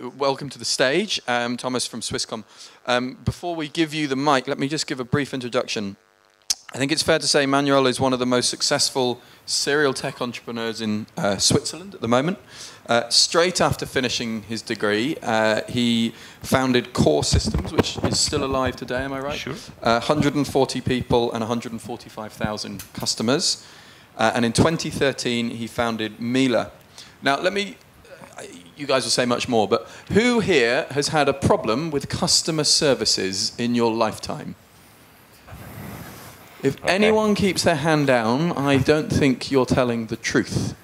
Welcome to the stage, Thomas from Swisscom. Before we give you the mic, let me just give a brief introduction. I think it's fair to say Manuel is one of the most successful serial tech entrepreneurs in Switzerland at the moment. Straight after finishing his degree, he founded Core Systems, which is still alive today, am I right? Sure. 140 people and 145,000 customers. And in 2013, he founded Mila. Now, you guys will say much more, but who here has had a problem with customer services in your lifetime? If anyone keeps their hand down, I don't think you're telling the truth.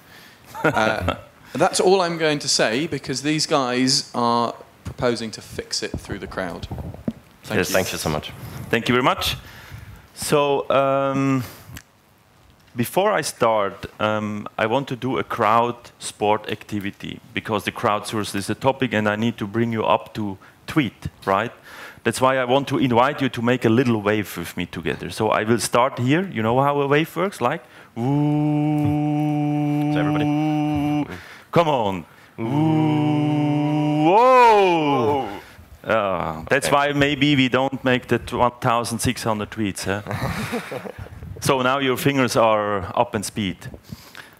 That's all I'm going to say, because these guys are proposing to fix it through the crowd. Thank you so much. Thank you very much. So, before I start, I want to do a crowd sport activity, because the crowdsource is a topic and I need to bring you up to tweet, right? That's why I want to invite you to make a little wave with me together. So I will start here. You know how a wave works? Like, ooh. So everybody. Come on. Ooh. Whoa. That's why maybe we don't make the 1,600 tweets. Huh? So now your fingers are up in speed.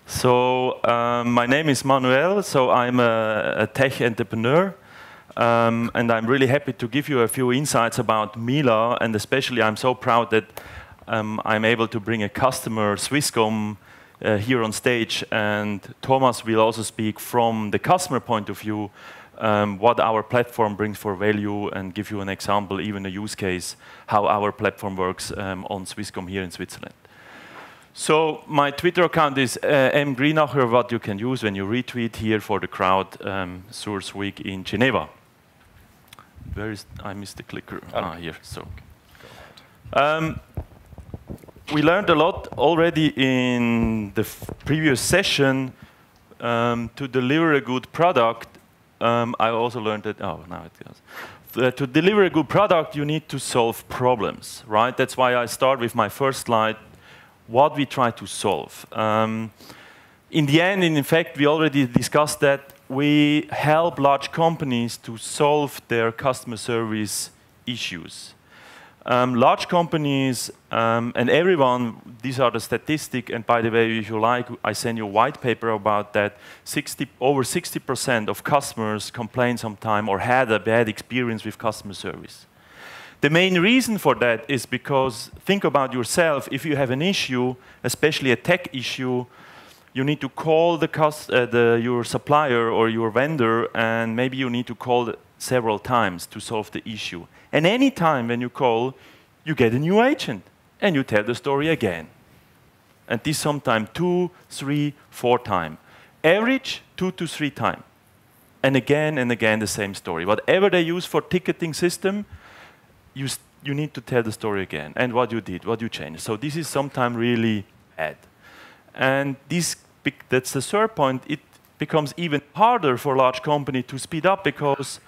So my name is Manuel, so I'm a tech entrepreneur. And I'm really happy to give you a few insights about Mila, and especially I'm so proud that I'm able to bring a customer, Swisscom, here on stage, and Thomas will also speak from the customer point of view, what our platform brings for value, and give you an example, even a use case, how our platform works on Swisscom here in Switzerland. So my Twitter account is mgreenacher, what you can use when you retweet here for the crowd Source Week in Geneva. Where is, I missed the clicker. Here, so. We learned a lot already in the previous session to deliver a good product. I also learned that, now it goes. To deliver a good product, you need to solve problems, right? That's why I start with my first slide, what we try to solve. In the end, in fact, we already discussed that we help large companies to solve their customer service issues. Large companies, and everyone, these are the statistics, and by the way, if you like, I send you a white paper about that. Over 60% of customers complain sometime or had a bad experience with customer service. The main reason for that is because, think about yourself, if you have an issue, especially a tech issue, you need to call your supplier or your vendor, and maybe you need to call several times to solve the issue. And any time when you call, you get a new agent, and you tell the story again. And this sometimes 2, 3, 4 times. Average 2 to 3 times. And again the same story. Whatever they use for ticketing system, you need to tell the story again. And what you did, what you changed. So this is sometimes really bad. And that's the third point. It becomes even harder for a large company to speed up, because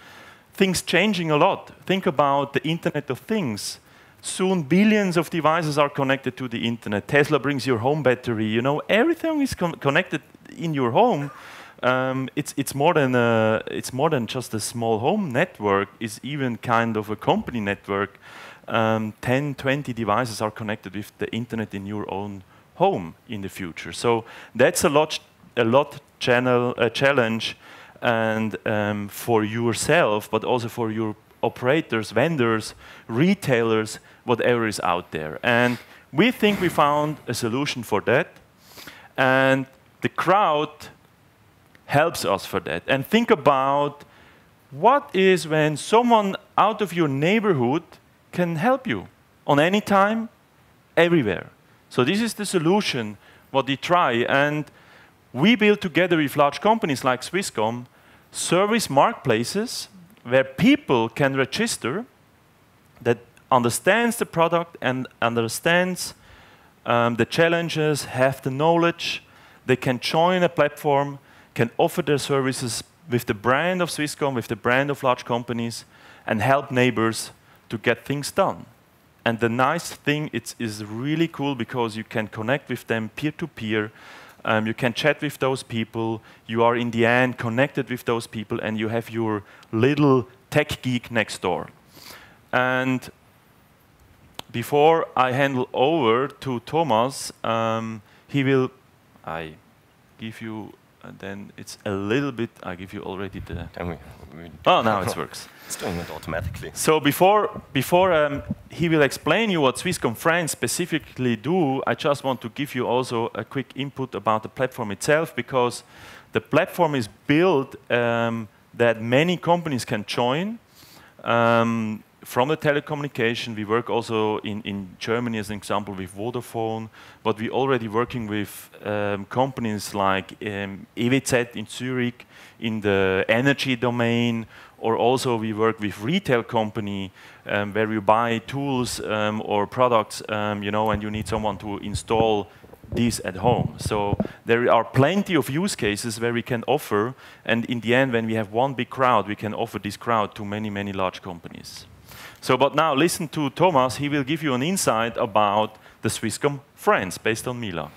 things changing a lot. Think about the Internet of Things. Soon billions of devices are connected to the internet. Tesla brings your home battery. You know, everything is connected in your home. It's more than just a small home network. It's even kind of a company network. 10, 20 devices are connected with the internet in your own home in the future. So that's a challenge, and for yourself, but also for your operators, vendors, retailers, whatever is out there. And we think we found a solution for that, and the crowd helps us for that. And think about what is when someone out of your neighborhood can help you on any time, everywhere. So this is the solution, what we try. And we build together with large companies like Swisscom service marketplaces where people can register, that understands the product and understands the challenges, have the knowledge. They can join a platform, can offer their services with the brand of Swisscom, with the brand of large companies, and help neighbors to get things done. And the nice thing, it is really cool because you can connect with them peer-to-peer. You can chat with those people. You are in the end connected with those people, and you have your little tech geek next door. And before I handle over to Thomas, he will. I give you. Then it's a little bit. I give you already the. Oh, now it works. It's doing it automatically. So before he will explain you what Swisscom France specifically do, I just want to give you also a quick input about the platform itself, because the platform is built that many companies can join. From the telecommunication, we work also in Germany, as an example, with Vodafone, but we're already working with companies like EWZ in Zurich in the energy domain, or also we work with retail company where you buy tools or products, you know, and you need someone to install these at home. So there are plenty of use cases where we can offer, and in the end, when we have one big crowd, we can offer this crowd to many, many large companies. So, but now listen to Thomas. He will give you an insight about the Swisscom France based on Mila.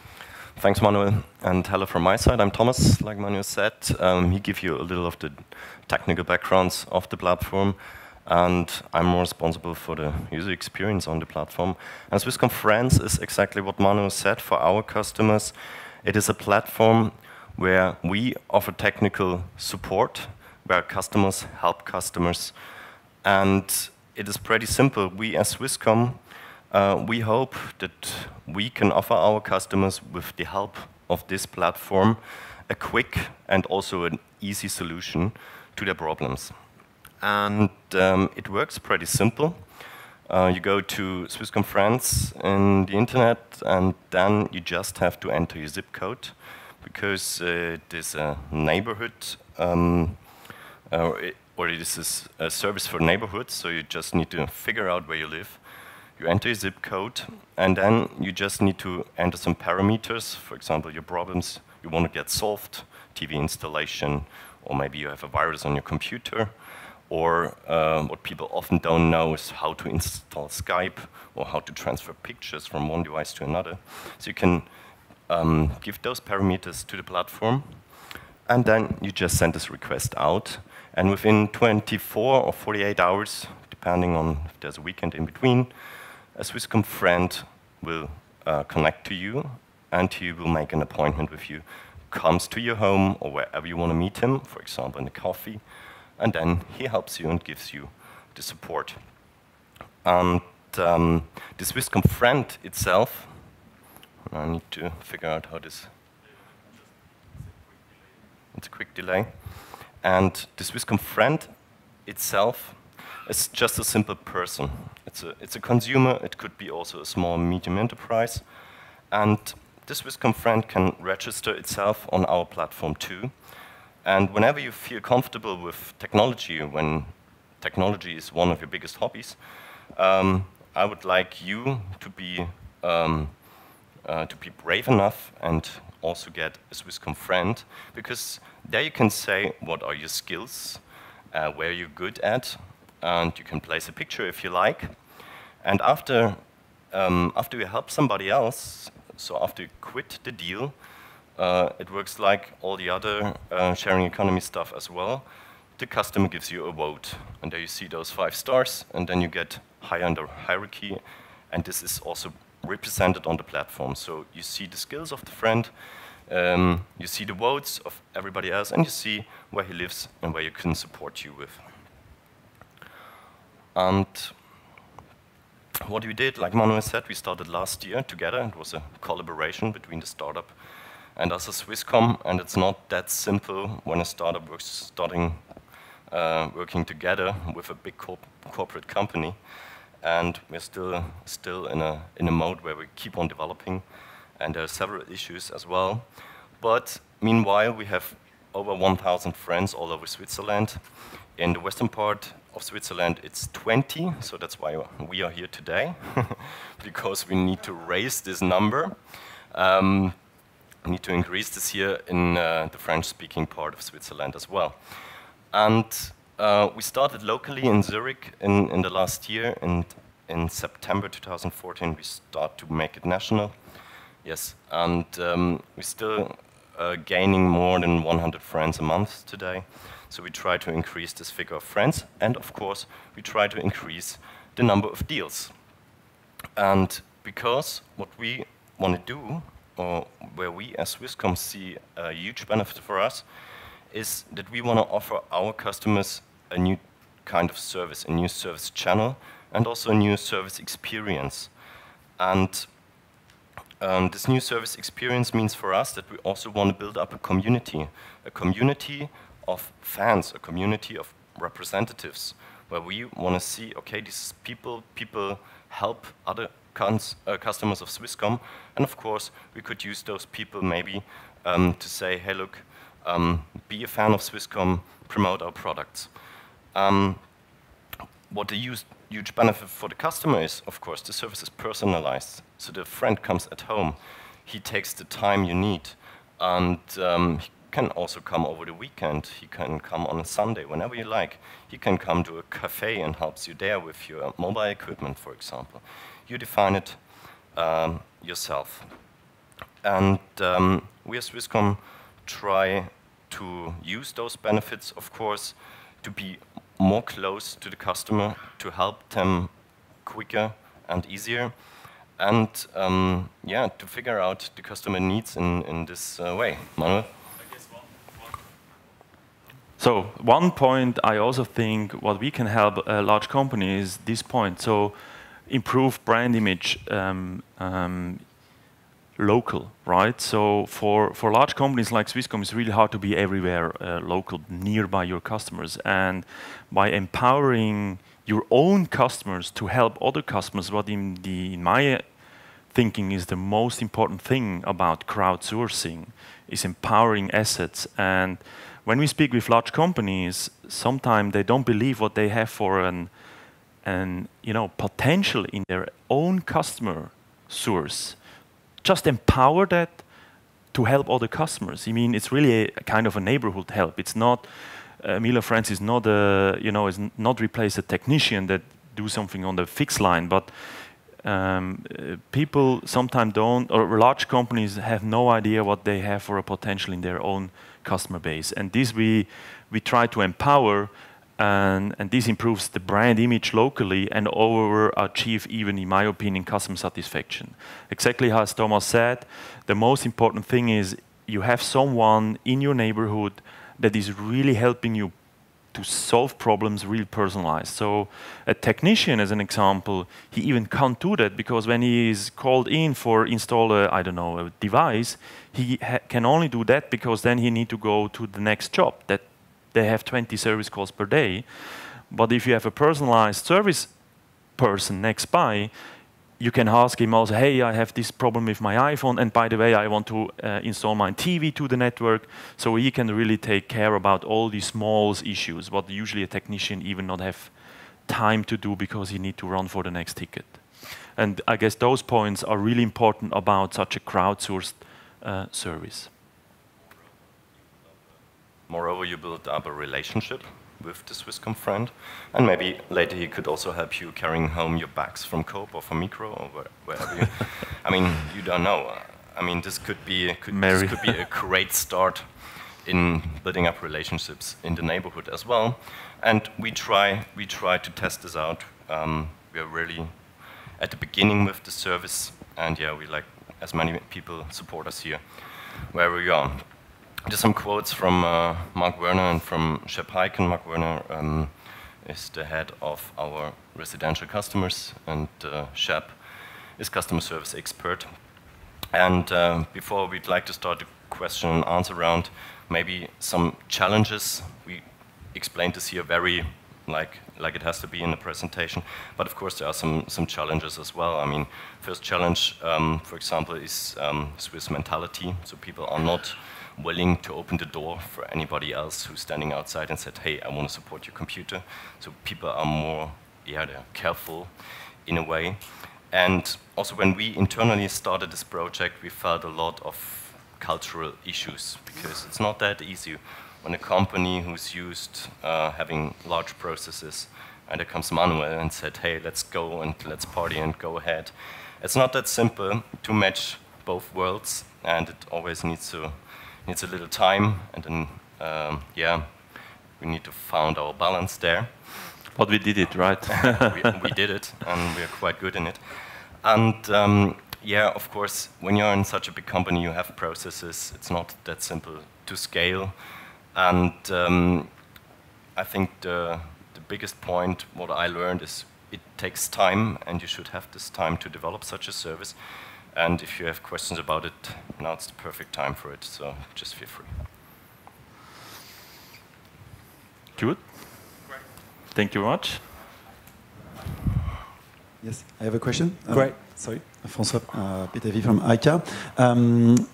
Thanks, Manuel, and hello from my side. I'm Thomas, like Manuel said. He gives you a little of the technical backgrounds of the platform, and I'm more responsible for the user experience on the platform. And Swisscom France is exactly what Manuel said for our customers. It is a platform where we offer technical support, where customers help customers, and it is pretty simple. We as Swisscom, we hope that we can offer our customers, with the help of this platform, a quick and also an easy solution to their problems. And it works pretty simple. You go to Swisscom France in the internet, and then you just have to enter your zip code, because it is a neighborhood, or this is a service for neighborhoods, so you just need to figure out where you live. You enter your zip code, and then you just need to enter some parameters. For example, your problems you want to get solved, TV installation, or maybe you have a virus on your computer, or what people often don't know is how to install Skype, or how to transfer pictures from one device to another. So you can give those parameters to the platform, and then you just send this request out. And within 24 or 48 hours, depending on if there's a weekend in between, a Swisscom friend will connect to you, and he will make an appointment with you, comes to your home or wherever you want to meet him, for example in a coffee, and then he helps you and gives you the support. And the Swisscom friend itself, I need to figure out how this, it's a quick delay. And the Swisscom friend itself is just a simple person. It's a consumer. It could be also a small, medium enterprise. And the Swisscom friend can register itself on our platform too. And whenever you feel comfortable with technology, when technology is one of your biggest hobbies, I would like you to be brave enough and also get a Swisscom friend, because there you can say what are your skills, where you're good at, and you can place a picture if you like. And after you help somebody else, so after you quit the deal, it works like all the other sharing economy stuff as well. The customer gives you a vote, and there you see those 5 stars, and then you get higher in the hierarchy, and this is also represented on the platform. So you see the skills of the friend, you see the votes of everybody else, and you see where he lives and where you can support you with. And what we did, like Manuel said, we started last year together. It was a collaboration between the startup and us as Swisscom, and it's not that simple when a startup working together with a big corporate company. And we're still in a mode where we keep on developing, and there are several issues as well. But meanwhile, we have over 1,000 friends all over Switzerland. In the western part of Switzerland, it's 20, so that's why we are here today, because we need to raise this number. We need to increase this here in the French-speaking part of Switzerland as well. And we started locally in Zurich in the last year, and in September 2014 we start to make it national. Yes, and we're still gaining more than 100 friends a month today. So we try to increase this figure of friends, and of course, we try to increase the number of deals. And because what we want to do, or where we as Swisscom see a huge benefit for us, is that we want to offer our customers a new kind of service, a new service channel, and also a new service experience. And this new service experience means for us that we also want to build up a community of fans, a community of representatives, where we want to see, okay, these people help other customers of Swisscom, and of course, we could use those people maybe to say, hey, look, be a fan of Swisscom, promote our products. What the huge benefit for the customer is, of course, the service is personalized. So the friend comes at home, he takes the time you need, and he can also come over the weekend. He can come on a Sunday, whenever you like. He can come to a cafe and helps you there with your mobile equipment, for example. You define it yourself. And we as Swisscom try to use those benefits, of course, to be more close to the customer, to help them quicker and easier, and yeah, to figure out the customer needs in this way. Manuel? So one point I also think what we can help a large company is this point. So improve brand image local, right? So for large companies like Swisscom, it's really hard to be everywhere local, nearby your customers. And by empowering your own customers to help other customers, what in my thinking is the most important thing about crowdsourcing is empowering assets. And when we speak with large companies, sometimes they don't believe what they have for an potential in their own customer source. Just empower that to help other customers. I mean, it's really a kind of a neighborhood help. It's not Mila France is not is not replace a technician that do something on the fixed line, but people sometimes don't, or large companies have no idea what they have for a potential in their own customer base. And this we try to empower, and this improves the brand image locally and overachieve even, in my opinion, customer satisfaction. Exactly as Thomas said, the most important thing is you have someone in your neighborhood that is really helping you to solve problems really personalized. So a technician, as an example, he even can't do that because when he is called in for install a device, he can only do that because then he need to go to the next job. That they have 20 service calls per day. But if you have a personalized service person next by, you can ask him also, hey, I have this problem with my iPhone, and by the way, I want to install my TV to the network, so he can really take care about all these small issues, what usually a technician even not have time to do because he need to run for the next ticket. And I guess those points are really important about such a crowdsourced service. Moreover, you build up a relationship with the Swisscom friend, and maybe later he could also help you carrying home your bags from Coop or from Micro or wherever you. I mean, you don't know. I mean, this could be a great start in building up relationships in the neighborhood as well. And we try to test this out. We are really at the beginning with the service, and yeah, we like as many people support us here wherever we are. Just some quotes from Mark Werner and from Shep Heiken. Mark Werner is the head of our residential customers, and Shep is customer service expert. And before we'd like to start the question and answer round, maybe some challenges. We explained this here very like it has to be in the presentation, but of course there are some challenges as well. I mean, first challenge, for example, is Swiss mentality. So people are not willing to open the door for anybody else who's standing outside and said, hey, I want to support your computer. So people are more, they're careful in a way. And also when we internally started this project, we felt a lot of cultural issues because it's not that easy when a company who's used having large processes and there comes Manuel and said, hey, let's go and let's party and go ahead. It's not that simple to match both worlds, and it always needs a little time, and then yeah, we need to find our balance there. But we did it, right? we did it, and we are quite good in it. And yeah, of course, when you're in such a big company, you have processes. It's not that simple to scale. And I think the biggest point, what I learned, is it takes time, and you should have this time to develop such a service. And if you have questions about it, now it's the perfect time for it, so just feel free. Good. Thank you very much. Yes, I have a question. Great. Sorry, François Pétavi from ICA.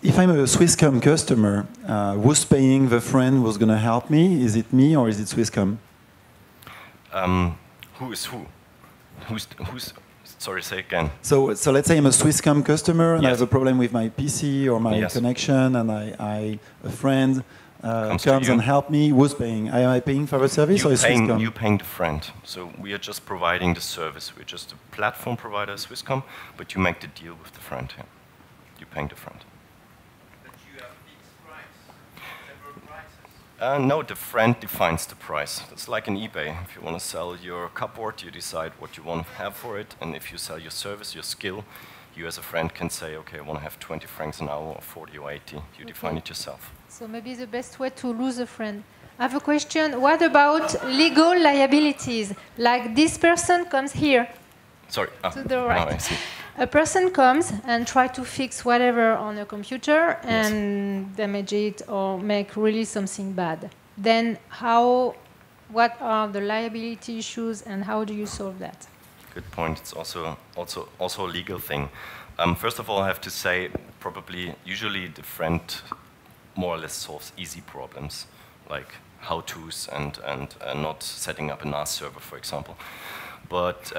If I'm a Swisscom customer, who's paying the friend who's going to help me? Is it me or is it Swisscom? Who is who? Who's sorry, say again. So let's say I'm a Swisscom customer and I Yes. have a problem with my PC or my Yes. connection, and a friend comes and help me. Who's paying? Am I paying for the service or is Swisscom? You paying the friend. So we are just providing the service. We're just a platform provider, Swisscom, but you make the deal with the friend. Yeah. You're paying the friend. But you have fixed price, several prices. No, the friend defines the price. It's like an eBay. If you want to sell your cupboard, you decide what you want to have for it. And if you sell your service, your skill, you as a friend can say, okay, I want to have 20 francs an hour or 40 or 80. You define it yourself. So maybe the best way to lose a friend. I have a question. What about legal liabilities? Like this person comes here. Sorry. To the Now right. I see. A person comes and try to fix whatever on a computer and damage it or make really something bad. Then what are the liability issues and how do you solve that? Good point. It's also a legal thing. First of all, I have to say, usually the friend more or less solves easy problems, like how-tos and not setting up a NAS server, for example. But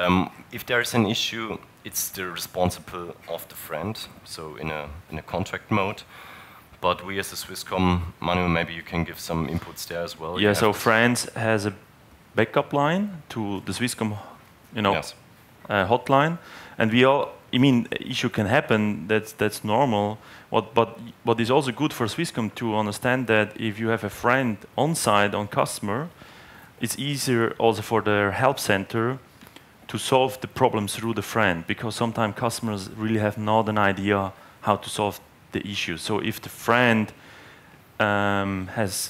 if there is an issue, it's still responsible of the friend, so in a contract mode. But we as a Swisscom, Manu, maybe you can give some inputs there as well. Yeah, so France has a backup line to the Swisscom, Yes. Hotline, and issue can happen. That's normal. But what is also good for Swisscom to understand that if you have a friend on site on customer, it's easier also for their help center to solve the problems through the friend, because sometimes customers really have not an idea how to solve the issue. So if the friend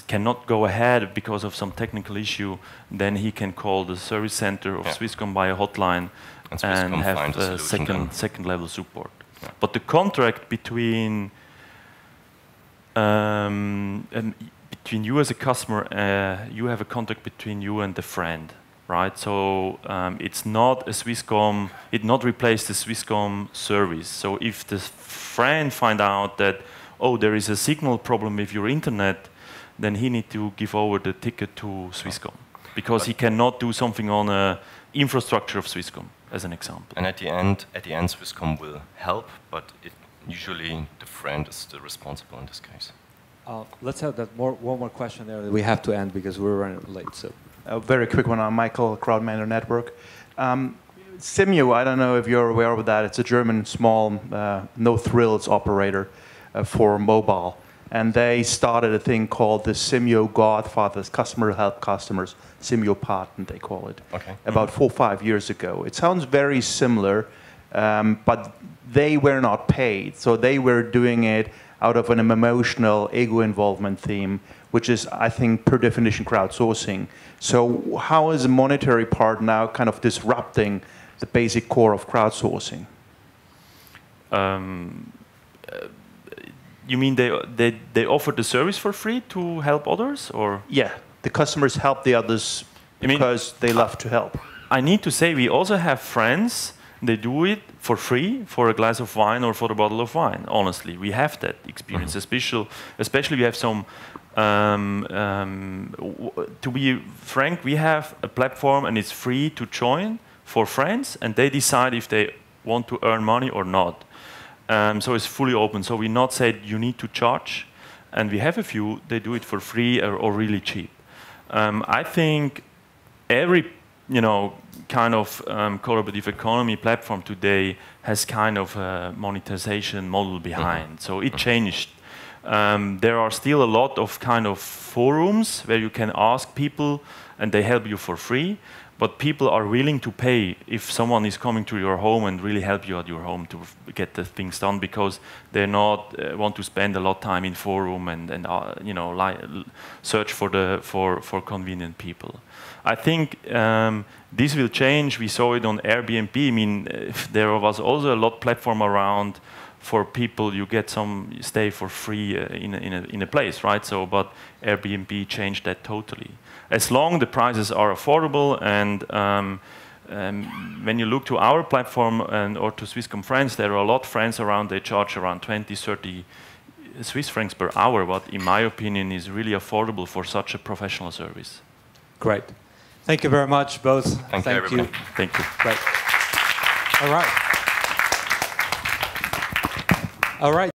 cannot go ahead because of some technical issue, then he can call the service center of Swisscom by a hotline and have second level support. Yeah. But the contract between you as a customer, you have a contract between you and the friend, right? So it's not a Swisscom, it not replace the Swisscom service. So if the friend find out that, oh, there is a signal problem with your internet, then he need to give over the ticket to Swisscom, because he cannot do something on a infrastructure of Swisscom, as an example. And at the end, Swisscom will help, but usually the friend is still responsible in this case. Let's have one more question there that we have to end because we're running late. So, a very quick one on Michael, Crowdmanager Network. Simio, I don't know if you're aware of that. It's a German small no-thrills operator for mobile. And they started a thing called the Simio Godfathers, Customer Help Customers, Simio Patent, they call it, about 4 or 5 years ago. It sounds very similar, but they were not paid. So they were doing it out of an emotional ego involvement theme, which is, I think, per definition, crowdsourcing. So how is the monetary part now kind of disrupting the basic core of crowdsourcing? You mean they offer the service for free to help others, or? Yeah, the customers help the others because they love to help. I need to say we also have friends. They do it for free for a glass of wine or for a bottle of wine. Honestly, we have that experience. Especially we have some. To be frank, we have a platform and it's free to join for friends, and they decide if they want to earn money or not. So it's fully open. So we not said you need to charge, and we have a few. They do it for free or really cheap. I think every kind of collaborative economy platform today has kind of a monetization model behind. So it changed. There are still a lot of kind of forums where you can ask people and they help you for free. But people are willing to pay if someone is coming to your home and really help you at your home to get the things done, because they not want to spend a lot of time in forum and search for convenient people. I think this will change. We saw it on Airbnb. I mean, there was also a lot platform around for people. You get some stay for free in a place, right? So, but Airbnb changed that totally. As long the prices are affordable, and when you look to our platform or to Swisscom France, there are a lot of friends around. They charge around 20, 30 Swiss francs per hour, what in my opinion is really affordable for such a professional service. Great. Thank you very much, both. Thank you, everybody. Thank you. Great. All right. All right.